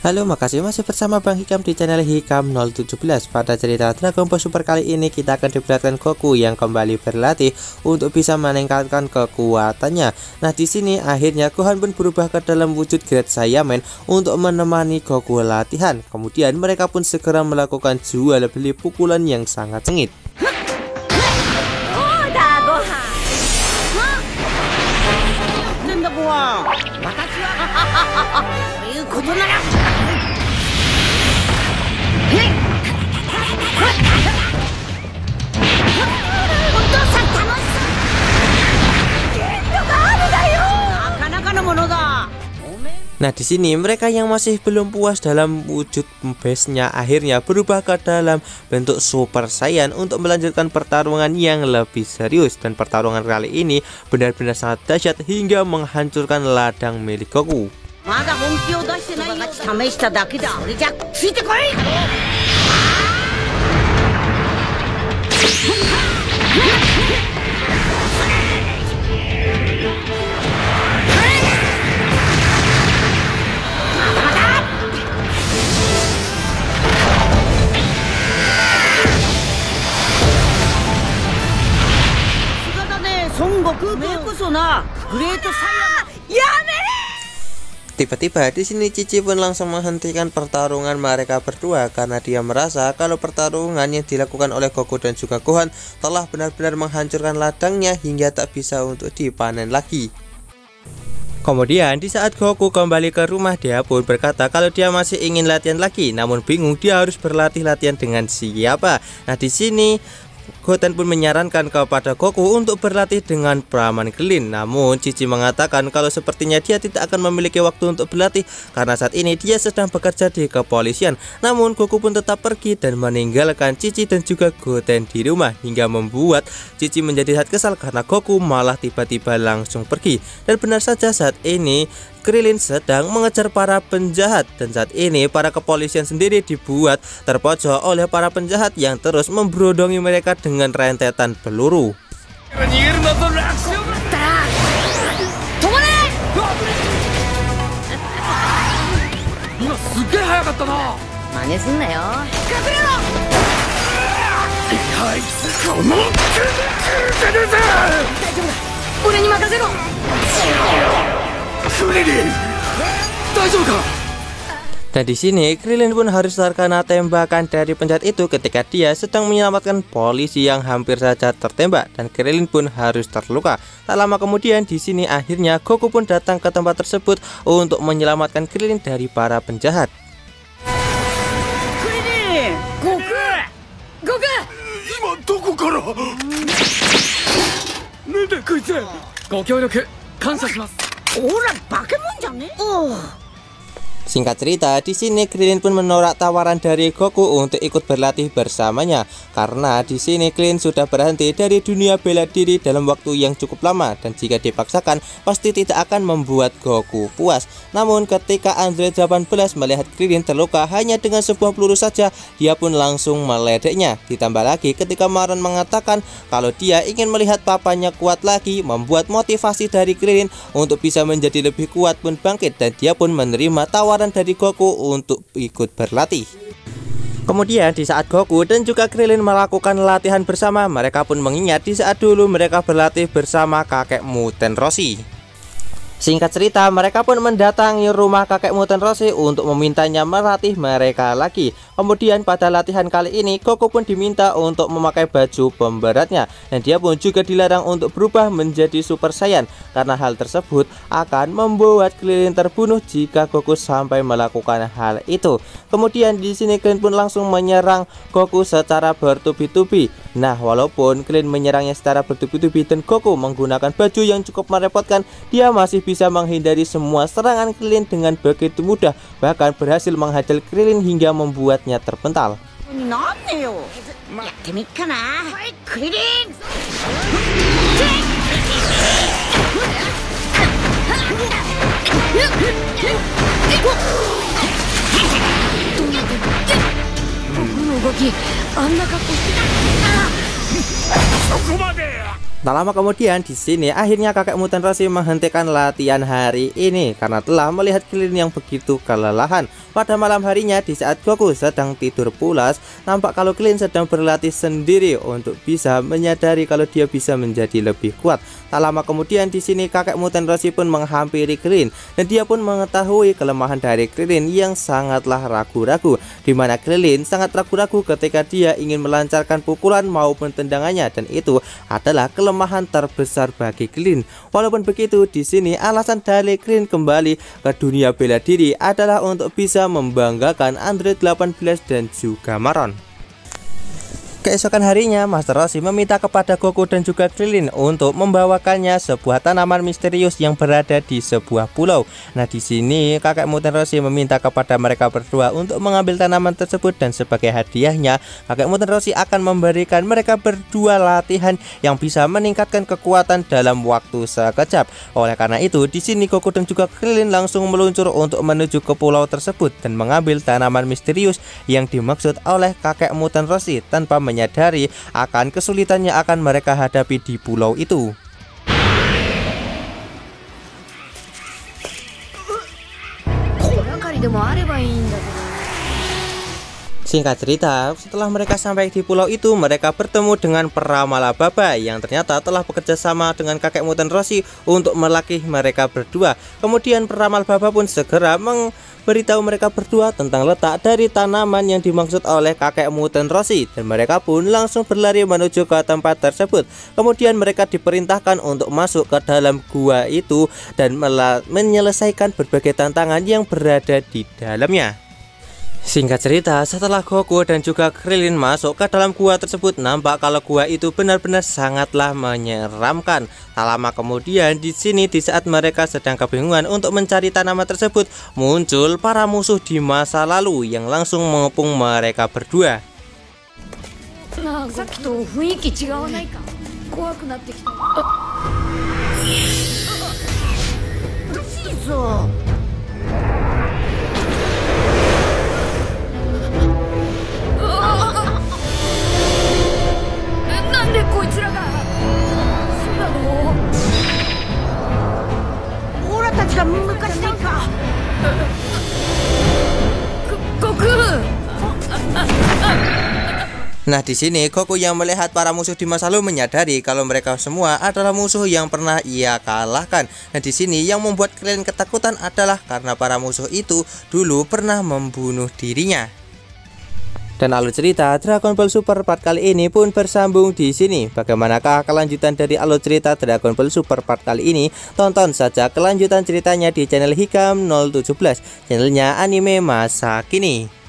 Halo, makasih masih bersama Bang Hikam di channel Hikam 017. Pada cerita Dragon Ball Super kali ini kita akan diperlihatkan Goku yang kembali berlatih untuk bisa meningkatkan kekuatannya. Nah, di sini akhirnya Gohan pun berubah ke dalam wujud Great Saiyaman untuk menemani Goku latihan. Kemudian mereka pun segera melakukan jual beli pukulan yang sangat sengit. Nah, di sini mereka yang masih belum puas dalam wujud base-nya akhirnya berubah ke dalam bentuk Super Saiyan untuk melanjutkan pertarungan yang lebih serius, dan pertarungan kali ini benar-benar sangat dahsyat hingga menghancurkan ladang milik Goku. Tiba-tiba di sini Cici pun langsung menghentikan pertarungan mereka berdua karena dia merasa kalau pertarungan yang dilakukan oleh Goku dan juga Gohan telah benar-benar menghancurkan ladangnya hingga tak bisa untuk dipanen lagi. Kemudian di saat Goku kembali ke rumah, dia pun berkata kalau dia masih ingin latihan lagi, namun bingung dia harus berlatih latihan dengan siapa. Nah, di sini Goten pun menyarankan kepada Goku untuk berlatih dengan Brahman Krillin. Namun Cici mengatakan kalau sepertinya dia tidak akan memiliki waktu untuk berlatih karena saat ini dia sedang bekerja di kepolisian. Namun Goku pun tetap pergi dan meninggalkan Cici dan juga Goten di rumah, hingga membuat Cici menjadi sangat kesal karena Goku malah tiba-tiba langsung pergi. Dan benar saja saat ini Krillin sedang mengejar para penjahat, dan saat ini para kepolisian sendiri dibuat terpojok oleh para penjahat yang terus memberodongi mereka dengan rentetan peluru. Dan di sini Krillin pun harus terkena tembakan dari penjahat itu ketika dia sedang menyelamatkan polisi yang hampir saja tertembak, dan Krillin pun harus terluka. Tak lama kemudian di sini akhirnya Goku pun datang ke tempat tersebut untuk menyelamatkan Krillin dari para penjahat. Krillin, Goku, Singkat cerita, di sini Krillin pun menolak tawaran dari Goku untuk ikut berlatih bersamanya karena di sini Krillin sudah berhenti dari dunia bela diri dalam waktu yang cukup lama, dan jika dipaksakan pasti tidak akan membuat Goku puas. Namun ketika Android 18 melihat Krillin terluka hanya dengan sebuah peluru saja, dia pun langsung meledeknya. Ditambah lagi ketika Maron mengatakan kalau dia ingin melihat papanya kuat lagi, membuat motivasi dari Krillin untuk bisa menjadi lebih kuat pun bangkit, dan dia pun menerima tawaran dari Goku untuk ikut berlatih. Kemudian di saat Goku dan juga Krillin melakukan latihan bersama, mereka pun mengingat di saat dulu mereka berlatih bersama kakek Muten Roshi. Singkat cerita, mereka pun mendatangi rumah kakek Muten Roshi untuk memintanya melatih mereka lagi. Kemudian pada latihan kali ini Goku pun diminta untuk memakai baju pemberatnya, dan dia pun juga dilarang untuk berubah menjadi Super Saiyan karena hal tersebut akan membuat Krillin terbunuh jika Goku sampai melakukan hal itu. Kemudian di sini Krillin pun langsung menyerang Goku secara bertubi-tubi. Nah, walaupun Krillin menyerangnya secara bertubi-tubi dan Goku menggunakan baju yang cukup merepotkan, dia masih bisa menghindari semua serangan Krillin dengan begitu mudah, bahkan berhasil menghajar Krillin hingga membuatnya terpental. Tak lama kemudian di sini akhirnya kakek mutan Roshi menghentikan latihan hari ini karena telah melihat Krillin yang begitu kelelahan. Pada malam harinya di saat Goku sedang tidur pulas, nampak kalau Krillin sedang berlatih sendiri untuk bisa menyadari kalau dia bisa menjadi lebih kuat. Tak lama kemudian di sini kakek mutan Roshi pun menghampiri Krillin dan dia pun mengetahui kelemahan dari Krillin yang sangatlah ragu-ragu, di mana Krillin sangat ragu-ragu ketika dia ingin melancarkan pukulan maupun tendangannya, dan itu adalah kelemahan terbesar bagi Krillin. Walaupun begitu, di sini alasan dari Krillin kembali ke dunia bela diri adalah untuk bisa membanggakan Android 18 dan juga Maron. Keesokan harinya, Master Roshi meminta kepada Goku dan juga Krillin untuk membawakannya sebuah tanaman misterius yang berada di sebuah pulau. Nah, di sini kakek mutan Roshi meminta kepada mereka berdua untuk mengambil tanaman tersebut, dan sebagai hadiahnya, kakek mutan Roshi akan memberikan mereka berdua latihan yang bisa meningkatkan kekuatan dalam waktu sekejap. Oleh karena itu, di sini Goku dan juga Krillin langsung meluncur untuk menuju ke pulau tersebut dan mengambil tanaman misterius yang dimaksud oleh kakek mutan Roshi tanpa menyadari akan kesulitan yang akan mereka hadapi di pulau itu. Singkat cerita, setelah mereka sampai di pulau itu, mereka bertemu dengan Pramala Baba yang ternyata telah bekerja sama dengan kakek mutan Roshi untuk melatih mereka berdua. Kemudian Pramala Baba pun segera memberitahu mereka berdua tentang letak dari tanaman yang dimaksud oleh kakek mutan Roshi, dan mereka pun langsung berlari menuju ke tempat tersebut. Kemudian mereka diperintahkan untuk masuk ke dalam gua itu dan menyelesaikan berbagai tantangan yang berada di dalamnya. Singkat cerita, setelah Goku dan juga Krillin masuk ke dalam gua tersebut, nampak kalau gua itu benar-benar sangatlah menyeramkan. Tak lama kemudian di sini, di saat mereka sedang kebingungan untuk mencari tanaman tersebut, muncul para musuh di masa lalu yang langsung mengepung mereka berdua. Nah, di sini Goku yang melihat para musuh di masa lalu menyadari kalau mereka semua adalah musuh yang pernah ia kalahkan. Nah, di sini yang membuat Krillin ketakutan adalah karena para musuh itu dulu pernah membunuh dirinya. Dan alur cerita Dragon Ball Super Part kali ini pun bersambung di sini. Bagaimanakah kelanjutan dari alur cerita Dragon Ball Super Part kali ini? Tonton saja kelanjutan ceritanya di channel Hikam 017, channelnya anime masa kini.